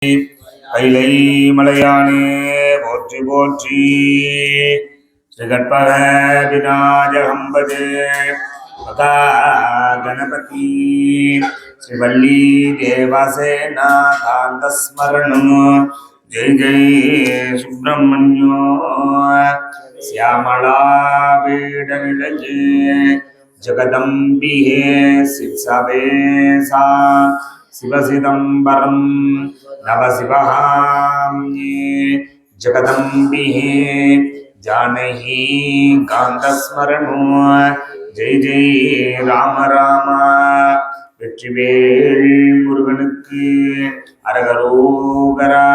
கைலை மலையானே போற்றி போற்றி. ஸ்ரீகற்பக விநாயகம்பதே மகா கணபதி ஸ்ரீவல்லி தேவசேனா காந்தஸ்மரணம். ஜெய் ஜெய் சுப்பிரமணியோ சியாமளா பீடநிலையே ஜகதம்பிஹே சிவசபேசா शिवसिदम्बरं नवशिवहाम्ये जगदम्बिहे जानही कान्तस्मरणो. जय जय राम राम. வெற்றிவேல் முருகனுக்கு அரகரோகரா.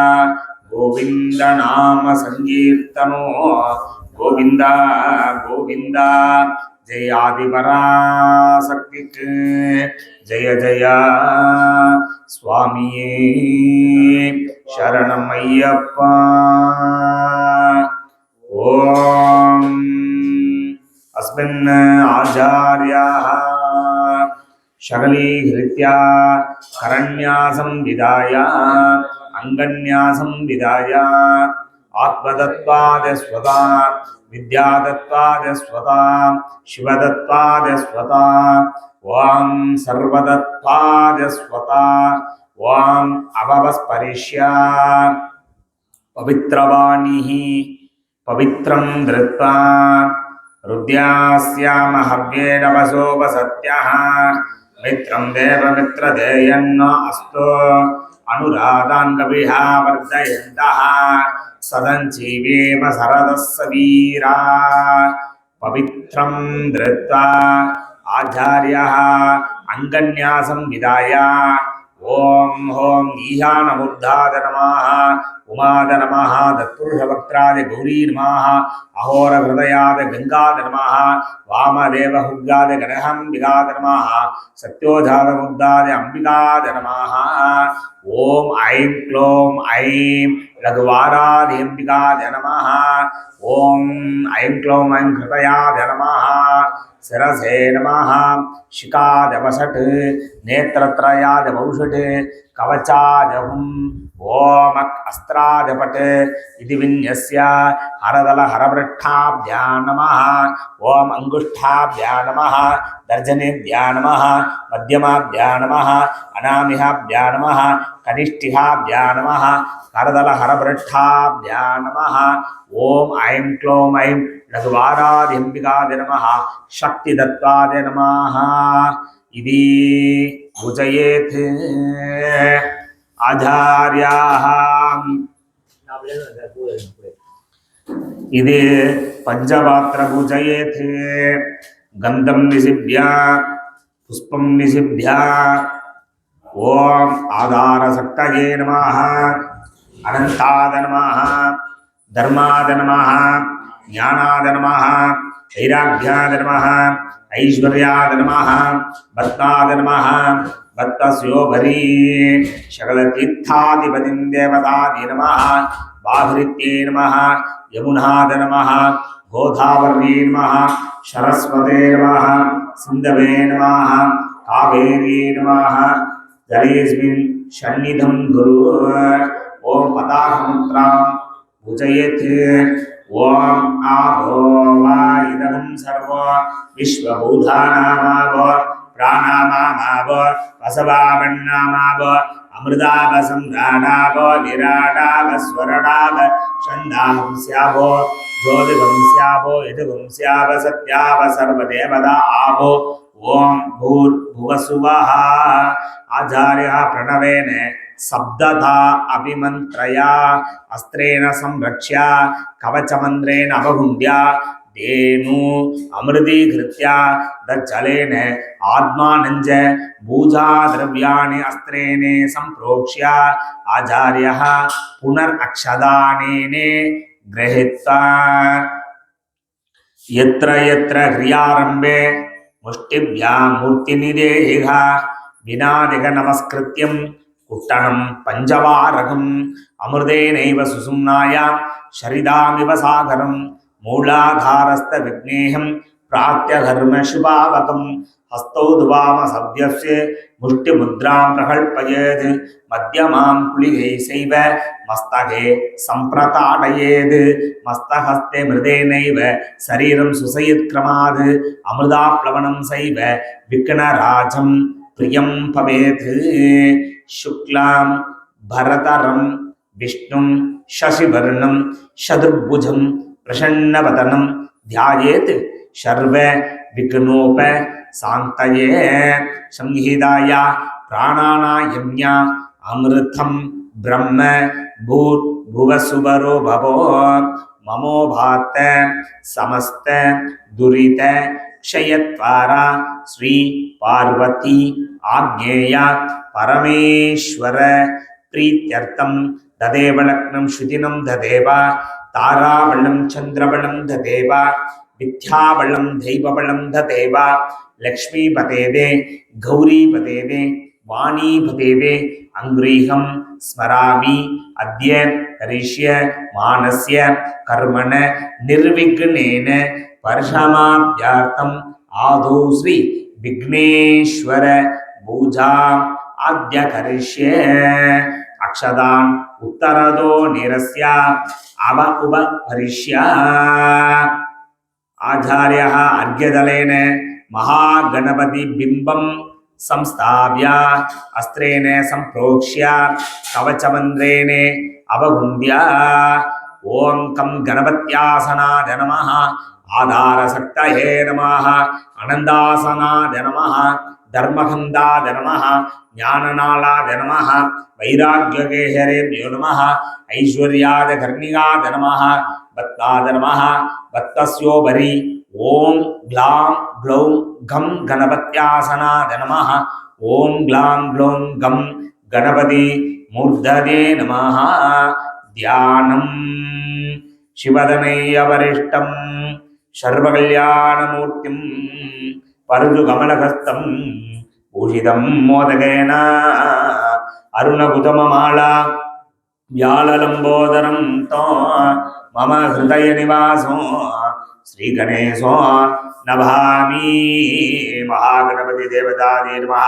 கோவிந்த நாம சங்கீர்த்தனோ கோவிந்தா கோவிந்தா. ஜெய ஆதிபராசக்திக்கு ஜெய ஜெய சுவாமியே சரணம் ஐயப்பா. ஓம் அஸ்மின் ஆச்சார்யாः சகலீஹ்ருத்யா கரண்யாசம் விதாய அங்கன்யாசம் விதாய ஆத்மதத்வாத ஸ்வதா வித்யாதத்வாத ஸ்வதா சிவதத்வாத ஸ்வதா ஓம் சர்வதத்வாத ஸ்வதா ஓம் அவவஸ்பரிஷ்யா பவித்ரவாணிஹி பவித்ரம் திருத்வா ருத்யாஸ்யாம ஹவ்யேன வசோபசத்யஹ மித்ரம் தேவமித்ரதேயன்னோ அஸ்தோ அனுராதாங்கபிஹா வர்தயந்தஹ சதஞ்சீவேம சரதஸ்ஸ வீரா. பவித்ரம் திருத்வா ஆச்சார்யः அங்கன்யாசம் விதாய ஓம் ஓம் ஈசானமுத்தாத நமः உமாத நமः தத்புருஷவக்த்ராய கௌரி நமः அகோரஹிருதயாத கங்காத நமः வாமதேவஹுர்காத கணஹம்பிகாத நமः சத்யோஜாதமுத்தாத அம்பிகாத நமः. ஓம் ஐம் க்ளோம் ஐம் லகுவாராதியம்பிகாத நமः. ஓம் ஐம் க்ளோம் ஐம் கிருதயாத நமः. சிரசே நமः शिकादवसट् नेत्रत्रयादवौषट् कवचादहुम् ओम अस्त्रादपट् इति विन्यस्य हरदल हरवृक्षाभ्यां नमः. ओम अंगुष्ठाभ्यां नमः दर्जनेभ्यां नमः मध्यमाभ्यां नमः अनामिहाभ्यां नमः कनिष्ठिहाभ्यां नमः हरदल हरवृक्षाभ्यां नमः. ओम ऐं क्लों ऐं लघुवाराधिम्बिकाय नमः शक्तिदत्ताय नमः. इति भुजयेत् आचार्याः. इति पंचपात्र भुजयेत्. गन्धं निसिभ्य पुष्पं निसिभ्य ओम आधारशक्तये नमः अनन्ताद नमः धर्माद नमः ज्ञानाद नमः वैराग्याद नमः ऐश्वर्याद नमः भक्ताद नमः भक्तस्योभरी शकलतीर्थाधिपतिं देवतादि नमः बाहुरित्ये नमः यमुनाद नमः गोदावर्ये नमः सरस्वते नमः सिन्धवे नमः कावेरी नमः. जलेस्मिन् सन्निधं गुरु. ओम पदाहमुद्रां भुजयेत्. ओम आभो वा इदं सर्व विश्वभूतानामाव प्राणामाव वसवावन्नामाव अमृताव सम्राणाव विराडाव स्वरणाव छन्दांस्यावो ज्योतिगंस्यावो यजुगंस्याव सत्याव सर्वदेवता आवो. ओम भूर्भुवसुवः. आचार्यः प्रणवेन शब्दता अभिमन्त्रया अस्त्रेण संरक्ष्य कवचमन्त्रेण अवहुण्ड्य धेनु अमृतीकृत्य दज्जलेन आत्मानञ्च पूजाद्रव्याणि अस्त्रेण सम्प्रोक्ष्य आचार्यः पुनरक्षदानेन गृहीत्वा यत्र यत्र क्रियारम्भे मुष्टिभ्यां मूर्तिनिदेहिः विनादिक नमस्कृत्यं कुट्टनं पंचवारकम् अमृतेनैव सुसुम्नायां शरिदामिव सागरं मूलाधारस्थ विघ्नेहं प्रात्यघर्म शुभावकं हस्तौ दुवाम सव्यस्य मुष्टिमुद्रां प्रकल्पयेत् मध्यमां कुलिगैसैव मस्तके सम्प्रताडयेत् मस्तहस्ते मृदेनैव शरीरं सुसयत्क्रमात् अमृताप्लवनं सैव विघ्नराजं प्रियं भवेत् शुक्लां भरतरं विष्णुं शशिवर्णं शतुर्भुजं प्रसन्नवदनं ध्यायेत् सर्व विघ्नोपशान्तये संहिताया प्राणानायम्या अमृतं ब्रह्म भूर्भुवसुवरो भवो ममोभात समस्त दुरित क्षयत्वारा श्री पार्वती आज्ञेया परमेश्वर प्रीत्यर्थं ददेव लग्नं श्रुतिनं ददेव ताराबलं चन्द्रबलं ददेव विद्याबलं दैवबलं ददेव लक्ष्मीपतेदे गौरीपतेदे वाणीपतेदे अंग्रीहं स्मरामि अद्य करिष्य मानस्य कर्मण निर्विघ्नेन परशमाप्यार्थम् आदौ श्री विघ्नेश्वर पूजा आद्य करिष्ये अक्षदान् उत्तरदो निरस्य अव उपहरिष्य आचार्यः अर्घ्यदलेन महागणपति बिंबं संस्थाप्य अस्त्रेण संप्रोक्ष्य कवचमन्त्रेण अवगुण्य ओं कं गणपत्यासनाय नमः आधारशक्तये नमः अनन्दासनाय नमः धर्मखन्दाय नमः ज्ञाननालाय नमः वैराग्यकेशरेभ्यो नमः ऐश्वर्याय कर्णिकाय नमः भक्ताय नमः भक्तस्योपरि ओं ग्लां ग्लौं गं गणपत्यासनाय नमः ओं ग्लां ग्लौं गं गणपति मूर्धने नमः ध्यानं शिवदनैर्वरिष्ठं सर्वकल्याणमूर्तिं परजुकमलहस्तं भूषितं मोदकेन अरुणकुतममाला व्याललम्बोदरं तो मम हृदयनिवासो श्रीगणेशो नभामि महागणपति देवतादे नमः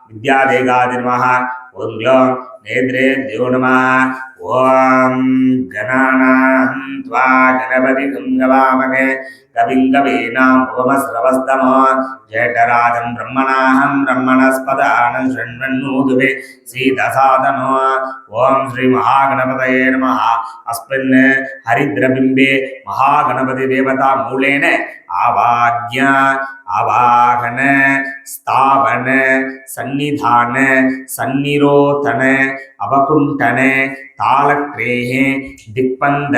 विद्यादेगादे नमः ओं ग्लौं नेत्रेभ्यो नमः ओं गणानां त्वा गणपतिं गवामहे कविं कवीनाम् उपमश्रवस्तमो ज्येष्ठराजं ब्रह्मणाहं ब्रह्मणस्पदानं शृण्वन्नोतुभे सीदसादनो ओं श्री महागणपतये नमः अस्मिन् हरिद्रबिम्बे महागणपति देवता मूलेन आवाज्ञ आवाहन स्थापन सन्निधान सन्निरोधन अवकुण्ठन तालक्रेः दिक्पन्द